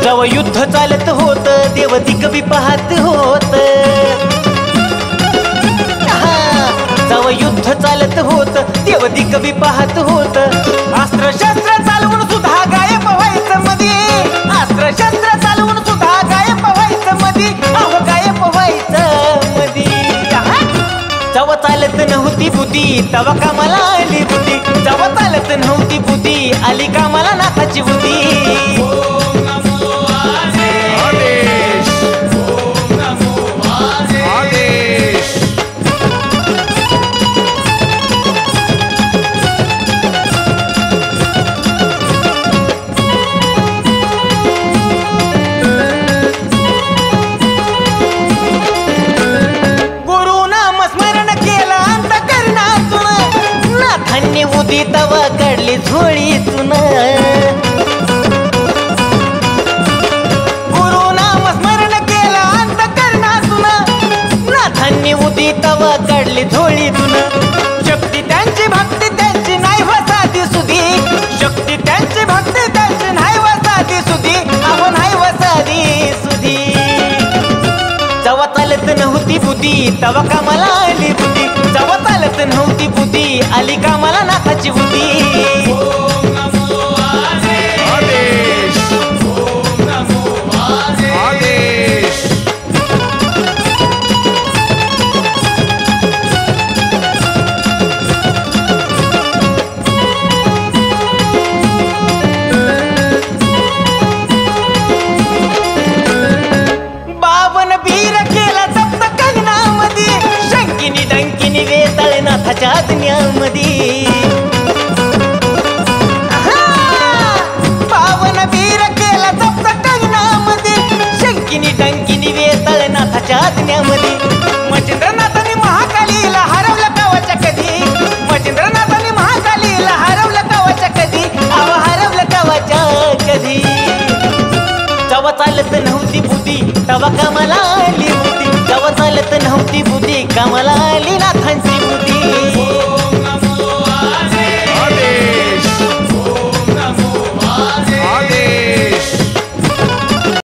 जेव्हा युद्ध चालत होत देव दिक बी पाहत होत, जेव्हा युद्ध चालत होत देव दिक बी पाहत होत. अस्त्र शस्त्र चालवून सुद्धा गायब व्हायचं मधी, अस्त्र शस्त्र चालवून सुद्धा गायब व्हायचं मधी, अहो गायब व्हायचं मधी. जेव्हा चालत नव्हती बुद्धी तेव्हा कामाला आली बुद्धी, जेव्हा चालत नव्हती बुद्धी आली कामाला नाथाची बुद्धी. तवा काढली झोळीतून, गुरु नाम स्मरण केलं अंतकरणातून, नाथांनी उदी तवा काढली झोळीतून. शक्ती त्यांची भक्ती त्यांची नाही वसादी सुधी, शक्ती त्यांची भक्ती त्यांची नाही वसादी सुधी, अहो नाही वसादी सुधी. जेव्हा चालत नव्हती बुद्धी तेव्हा कामाला आली बुद्धी, जेव्हा चालत नव्हती बुद्धी आली कामाला नाथाची बुद्धी. नाथाच्या आज्ञामध्ये पावन वीर केला जप्त कंगनामध्ये, शंकिनी टंकिनी वेताळ नाथाच्या आज्ञामध्ये. मच्छिंद्रनाथांनी महाकालीला हरवलं गावाच्या कधी, मच्छिंद्रनाथांनी महाकालीला हरवलं गावाच्या कधी, अहो हरवलं गावाच्या कधी. जेव्हा चालत नव्हती बुद्धी तेव्हा कामाला आली बुद्धी, जेव्हा चालत नव्हती बुद्धी कामाला आली ना